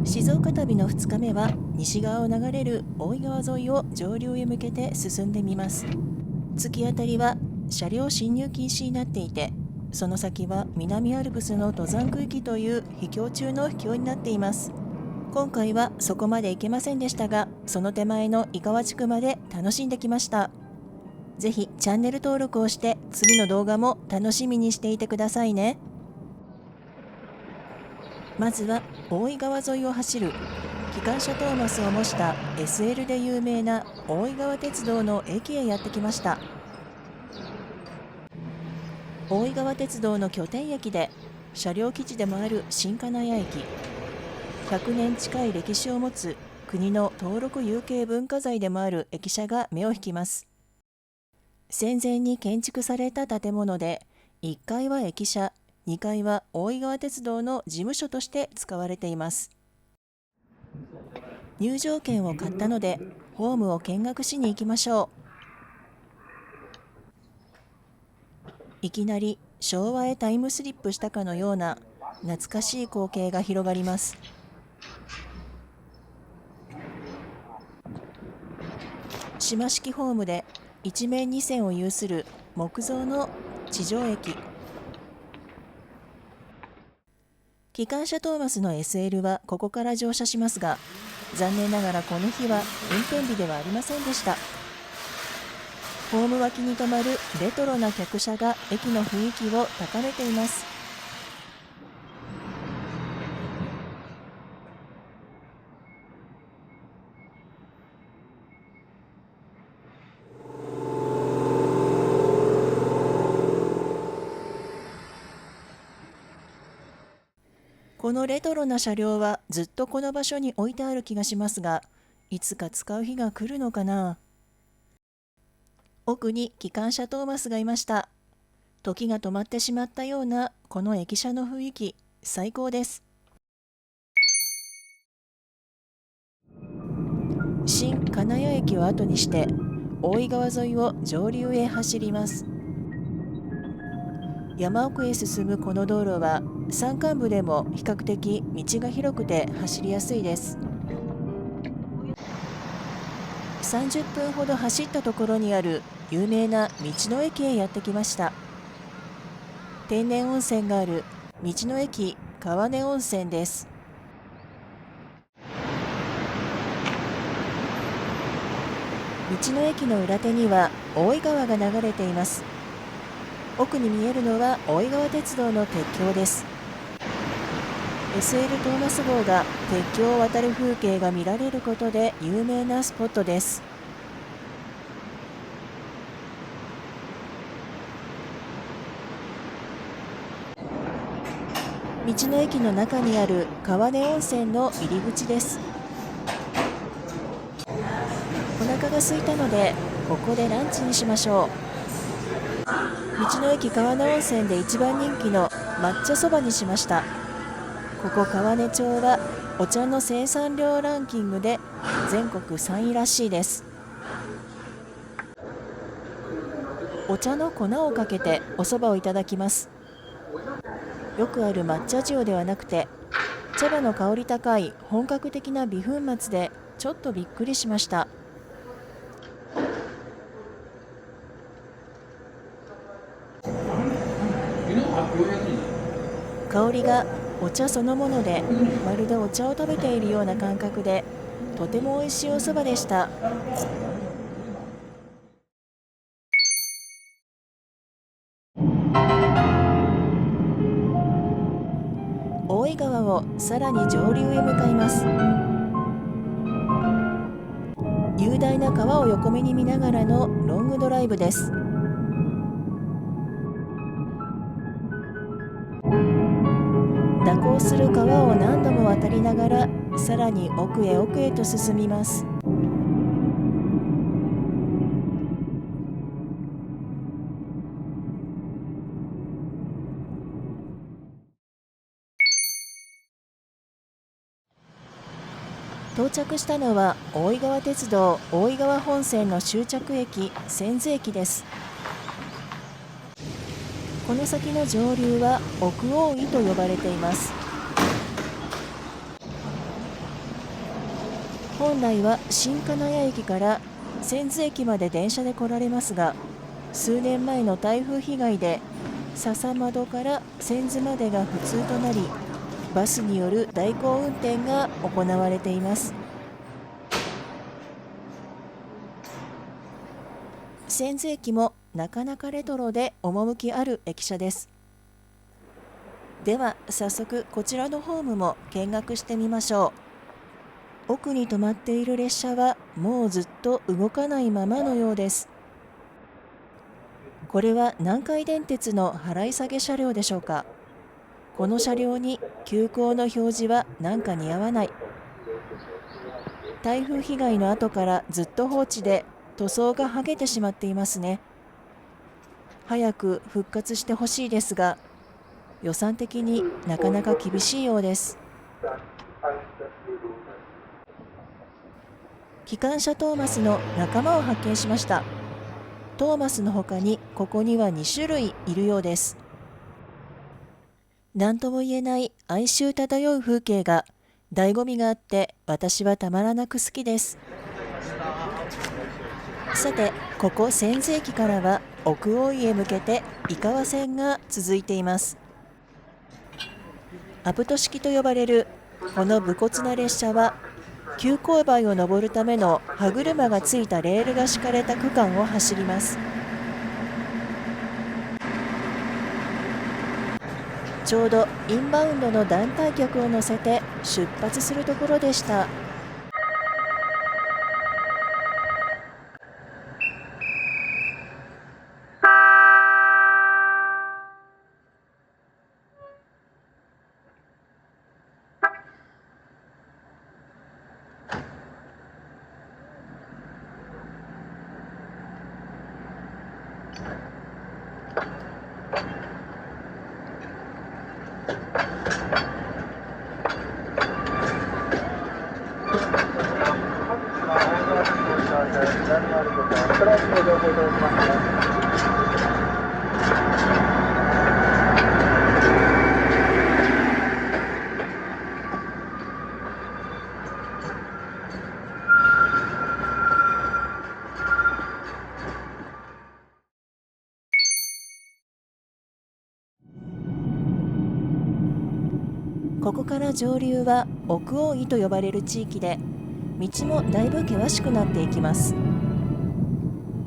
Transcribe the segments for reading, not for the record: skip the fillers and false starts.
静岡旅の2日目は西側を流れる大井川沿いを上流へ向けて進んでみます。突き当たりは車両進入禁止になっていて、その先は南アルプスの登山区域という秘境中の秘境になっています。今回はそこまで行けませんでしたが、その手前の井川地区まで楽しんできました。ぜひチャンネル登録をして次の動画も楽しみにしていてくださいね。まずは大井川沿いを走る機関車トーマスを模した SL で有名な大井川鉄道の駅へやってきました。大井川鉄道の拠点駅で車両基地でもある新金谷駅、100年近い歴史を持つ国の登録有形文化財でもある駅舎が目を引きます。戦前に建築された建物で、1階は駅舎、2階は大井川鉄道の事務所として使われています。入場券を買ったので、ホームを見学しに行きましょう。いきなり昭和へタイムスリップしたかのような懐かしい光景が広がります。島式ホームで一面二線を有する木造の地上駅。機関車トーマスの SL はここから乗車しますが、残念ながらこの日は運転日ではありませんでした。ホーム脇に止まるレトロな客車が駅の雰囲気を高めています。このレトロな車両はずっとこの場所に置いてある気がしますが、いつか使う日が来るのかな。奥に機関車トーマスがいました。時が止まってしまったようなこの駅舎の雰囲気、最高です。新金谷駅を後にして大井川沿いを上流へ走ります。山奥へ進むこの道路は山間部でも比較的道が広くて走りやすいです。30分ほど走ったところにある有名な道の駅へやってきました。天然温泉がある道の駅川根温泉です。道の駅の裏手には大井川が流れています。奥に見えるのは大井川鉄道の鉄橋です。SL トーマス号が鉄橋を渡る風景が見られることで有名なスポットです。道の駅の中にある川根温泉の入り口です。お腹が空いたのでここでランチにしましょう。道の駅川根温泉で一番人気の抹茶そばにしました。ここ川根町はお茶の生産量ランキングで全国3位らしいです。お茶の粉をかけておそばをいただきます。よくある抹茶塩ではなくて、茶葉の香り高い本格的な微粉末でちょっとびっくりしました。香りがお茶そのもので、まるでお茶を食べているような感覚で、とても美味しいおそばでした。大井川をさらに上流へ向かいます。雄大な川を横目に見ながらのロングドライブです。蛇行する川を何度も渡りながら、さらに奥へ奥へと進みます。到着したのは大井川鉄道大井川本線の終着駅千頭駅です。この先の上流は奥大井と呼ばれています。本来は新金谷駅から千頭駅まで電車で来られますが、数年前の台風被害で笹窓から千頭までが不通となり、バスによる代行運転が行われています。千頭駅もなかなかレトロで趣ある駅舎です。では早速こちらのホームも見学してみましょう。奥に止まっている列車はもうずっと動かないままのようです。これは南海電鉄の払い下げ車両でしょうか。この車両に急行の表示はなんか似合わない。台風被害の後からずっと放置で塗装が剥げてしまっていますね。早く復活してほしいですが、予算的になかなか厳しいようです。機関車トーマスの仲間を発見しました。トーマスの他にここには2種類いるようです。何とも言えない哀愁漂う風景が醍醐味があって私はたまらなく好きです。さて、ここ千頭駅からは奥大井へ向けて井川線が続いています。アプト式と呼ばれるこの武骨な列車は急勾配を登るための歯車がついたレールが敷かれた区間を走ります。ちょうどインバウンドの団体客を乗せて出発するところでした。ここから上流は奥大井と呼ばれる地域で、道もだいぶ険しくなっていきます。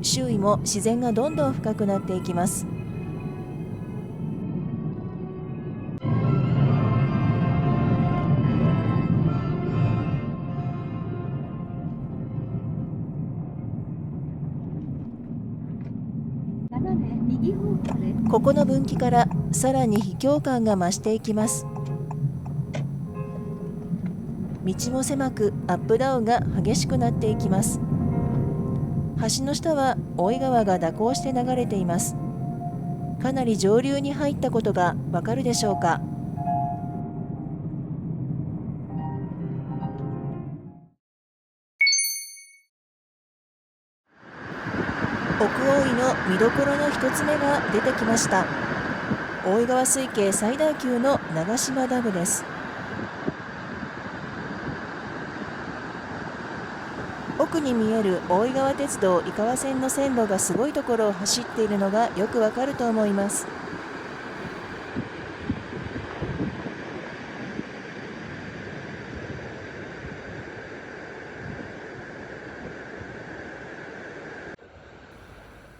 周囲も自然がどんどん深くなっていきます。ここの分岐からさらに秘境感が増していきます。道も狭くアップダウンが激しくなっていきます。橋の下は大井川が蛇行して流れています。かなり上流に入ったことがわかるでしょうか。奥大井の見どころの一つ目が出てきました。大井川水系最大級の長島ダムです。奥に見える大井川鉄道井川線の線路がすごいところを走っているのがよくわかると思います。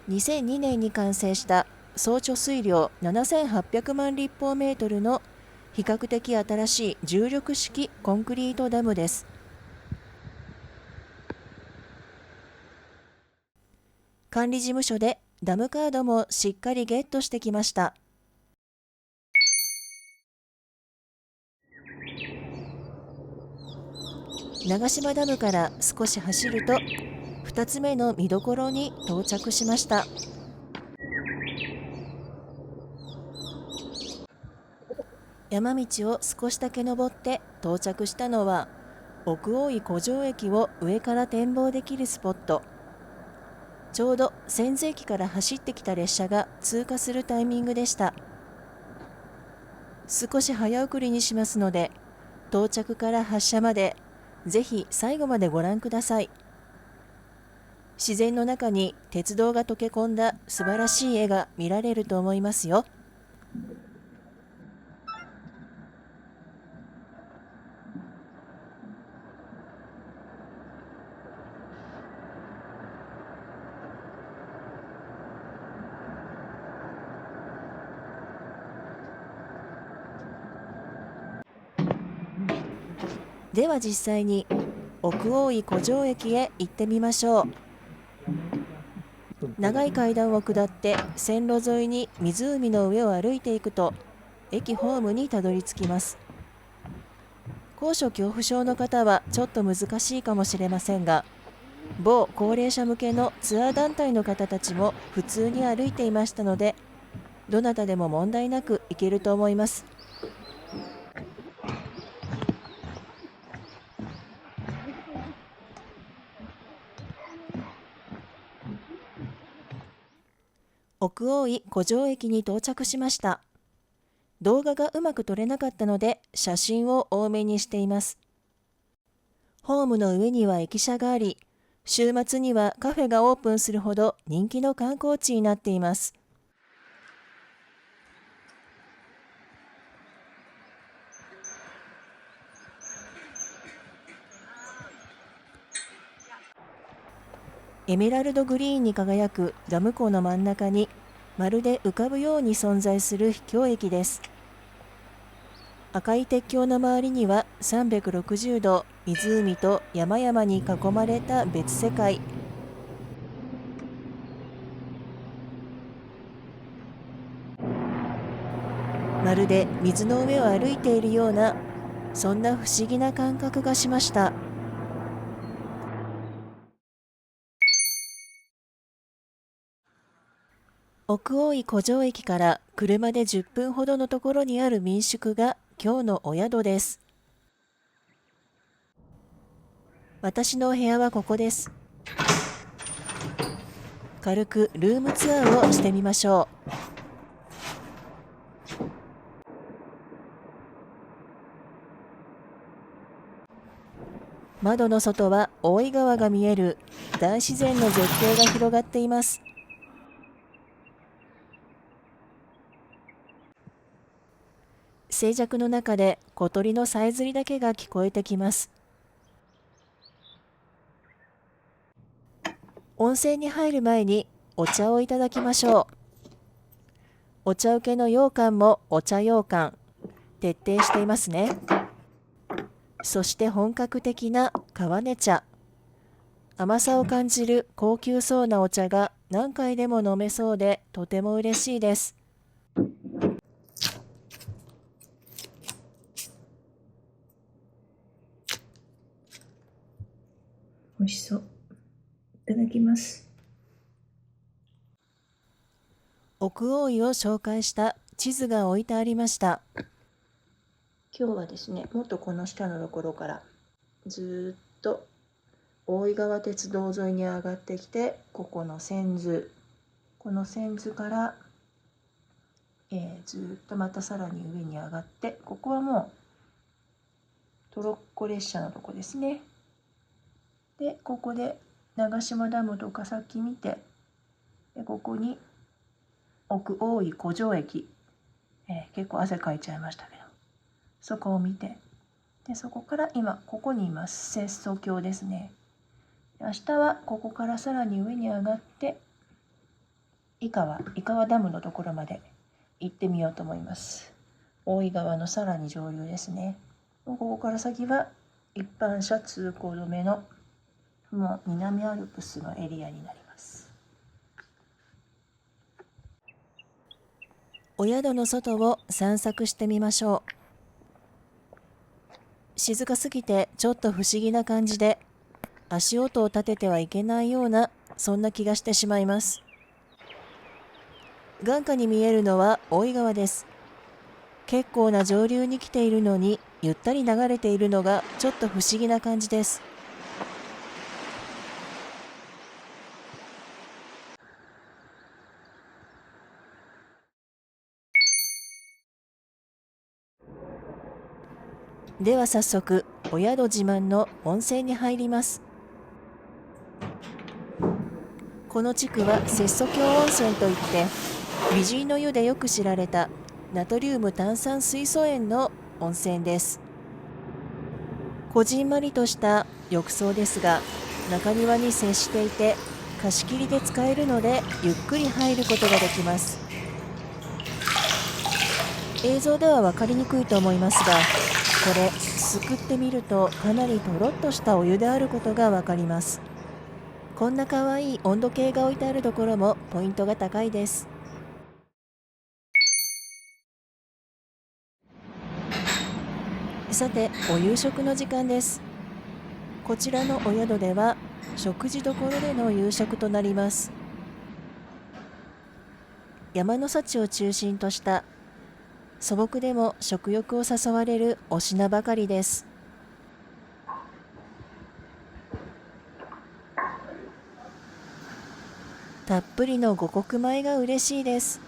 2002年に完成した総貯水量7800万立方メートルの比較的新しい重力式コンクリートダムです。管理事務所でダムカードもしっかりゲットしてきました。長島ダムから少し走ると2つ目の見どころに到着しました。山道を少しだけ登って到着したのは奥大井古城駅を上から展望できるスポット。ちょうど千頭駅から走ってきた列車が通過するタイミングでした。少し早送りにしますので、到着から発車までぜひ最後までご覧ください。自然の中に鉄道が溶け込んだ素晴らしい絵が見られると思いますよ。では実際に奥大井湖上駅へ行ってみましょう。長い階段を下って線路沿いに湖の上を歩いていくと駅ホームにたどり着きます。高所恐怖症の方はちょっと難しいかもしれませんが、某高齢者向けのツアー団体の方たちも普通に歩いていましたので、どなたでも問題なく行けると思います。奥大井湖上駅に到着しました。動画がうまく撮れなかったので写真を多めにしています。ホームの上には駅舎があり、週末にはカフェがオープンするほど人気の観光地になっています。エメラルドグリーンに輝くダム湖の真ん中にまるで浮かぶように存在する秘境駅です。赤い鉄橋の周りには360度湖と山々に囲まれた別世界。まるで水の上を歩いているような、そんな不思議な感覚がしました。奥大井湖上駅から車で10分ほどのところにある民宿が今日のお宿です。私のお部屋はここです。軽くルームツアーをしてみましょう。窓の外は大井川が見える大自然の絶景が広がっています。静寂の中で小鳥のさえずりだけが聞こえてきます。温泉に入る前にお茶をいただきましょう。お茶受けの羊羹もお茶羊羹、徹底していますね。そして本格的な川根茶。甘さを感じる高級そうなお茶が何回でも飲めそうでとても嬉しいです。美味しそう。いただきます。奥大井を紹介した地図が置いてありました。今日はですね、もっとこの下のところからずっと大井川鉄道沿いに上がってきて、ここの千頭、この千頭から、ずっとまたさらに上に上がって、ここはもうトロッコ列車のとこですね。で、ここで長島ダムとかさっき見て、でここに奥大井湖上駅、結構汗かいちゃいましたけど、そこを見て、でそこから今ここにいます。接岨峡ですね。明日はここからさらに上に上がって井川ダムのところまで行ってみようと思います。大井川のさらに上流ですね。ここから先は一般車通行止めのもう南アルプスのエリアになります。お宿の外を散策してみましょう。静かすぎてちょっと不思議な感じで、足音を立ててはいけないような、そんな気がしてしまいます。眼下に見えるのは大井川です。結構な上流に来ているのにゆったり流れているのがちょっと不思議な感じです。では早速お宿自慢の温泉に入ります。この地区は接岨峡温泉といって、美人の湯でよく知られたナトリウム炭酸水素塩の温泉です。こじんまりとした浴槽ですが、中庭に接していて貸し切りで使えるのでゆっくり入ることができます。映像では分かりにくいと思いますが、これすくってみるとかなりとろっとしたお湯であることが分かります。こんなかわいい温度計が置いてあるところもポイントが高いです。さて、お夕食の時間です。こちらのお宿では食事どころでの夕食となります。山の幸を中心とした素朴でも食欲を誘われるお品ばかりです。たっぷりの五穀米が嬉しいです。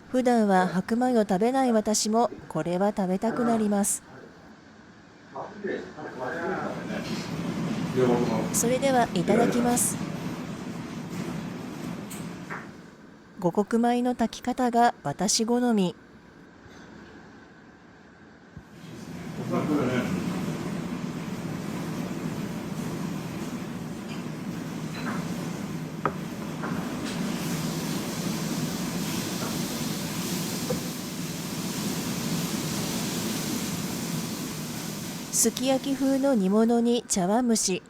普段は白米を食べない私もこれは食べたくなります。それではいただきます。五穀米の炊き方が私好み。すき焼き風の煮物に茶碗蒸し、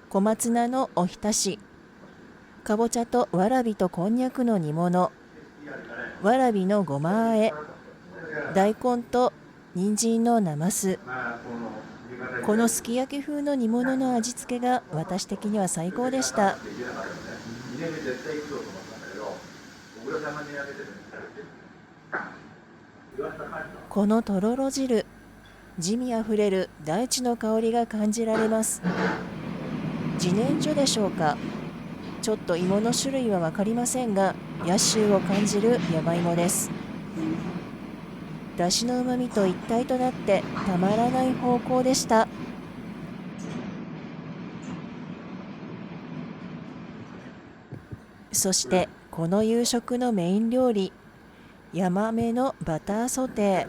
小松菜のおひたし、かぼちゃとわらびとこんにゃくの煮物、わらびのごま和え、大根と人参のなます。このすき焼き風の煮物の味付けが私的には最高でした。このとろろ汁、滋味あふれる大地の香りが感じられます。自然薯でしょうか。ちょっと芋の種類は分かりませんが、野臭を感じる山芋です。だしのうまみと一体となってたまらない方向でした。そしてこの夕食のメイン料理、ヤマメのバターソテー。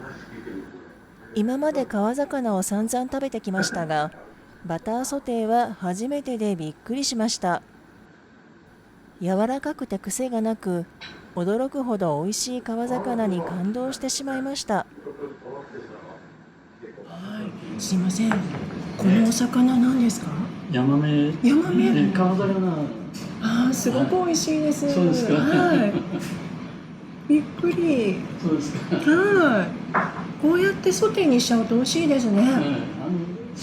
今まで川魚を散々食べてきましたが、バターソテーは初めてでびっくりしました。柔らかくて癖がなく、驚くほど美味しい川魚に感動してしまいました。すいません。このお魚何ですか？ヤマメ。ヤマメ。ね、川魚。すごく美味しいです。そうですか。はい。びっくり。そうですか。はい。こうやってソテーにしちゃうと美味しいですね。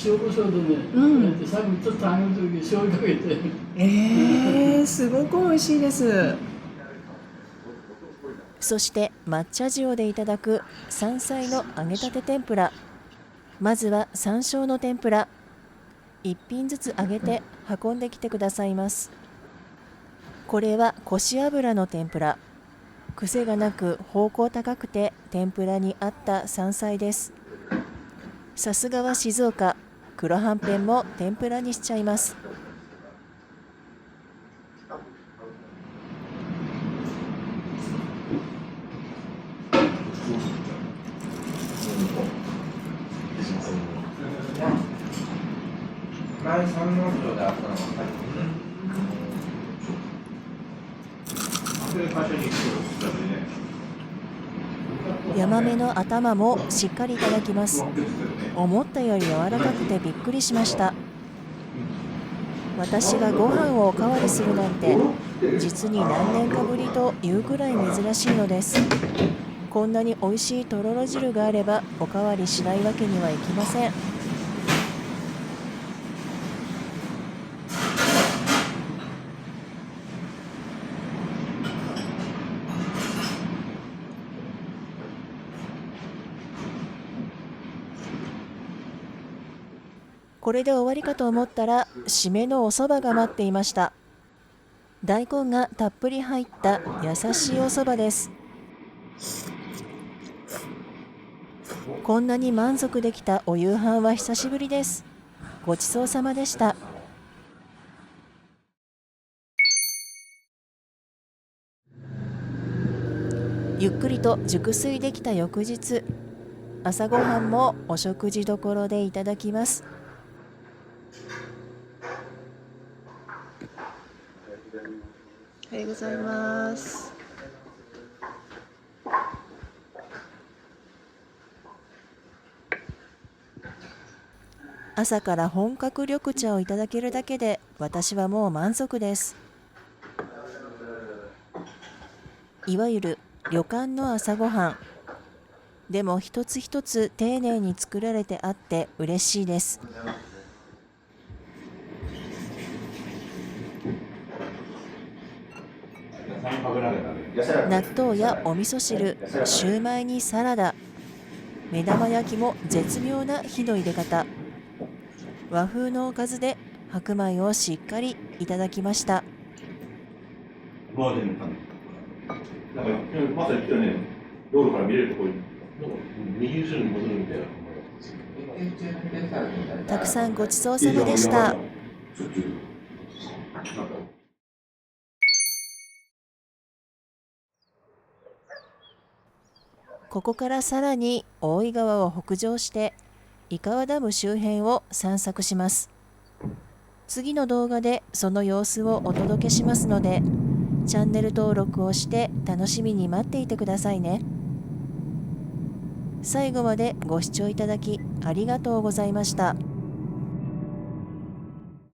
塩コショウでね、やって最後にちょっと揚げるとき醤油かけて。すごく美味しいです。そして抹茶塩でいただく山菜の揚げたて天ぷら。まずは山椒の天ぷら。一品ずつ揚げて運んできてくださいます。これはこし油の天ぷら。癖がなく芳香高くて天ぷらに合った山菜です。さすがは静岡。黒はんぺんも天ぷらにしちゃいます。ヤマメの頭もしっかりいただきます。思ったより柔らかくてびっくりしました。私がご飯をおかわりするなんて実に何年かぶりというくらい珍しいのです。こんなに美味しいとろろ汁があればおかわりしないわけにはいきません。これで終わりかと思ったら締めのお蕎麦が待っていました。大根がたっぷり入った優しいお蕎麦です。こんなに満足できたお夕飯は久しぶりです。ごちそうさまでした。ゆっくりと熟睡できた翌日、朝ごはんもお食事処でいただきます。おはようございます。朝から本格緑茶をいただけるだけで私はもう満足です。いわゆる旅館の朝ごはん。でも一つ一つ丁寧に作られてあって嬉しいです。納豆やお味噌汁、シューマイにサラダ、目玉焼きも絶妙な火の入れ方。和風のおかずで白米をしっかりいただきました。なんかまさに今日ね、道路から見れるところに右後ろに戻るみたいな。たくさんごちそうさまでした。ここからさらに大井川を北上して井川ダム周辺を散策します。次の動画でその様子をお届けしますので、チャンネル登録をして楽しみに待っていてくださいね。最後までご視聴いただきありがとうございました。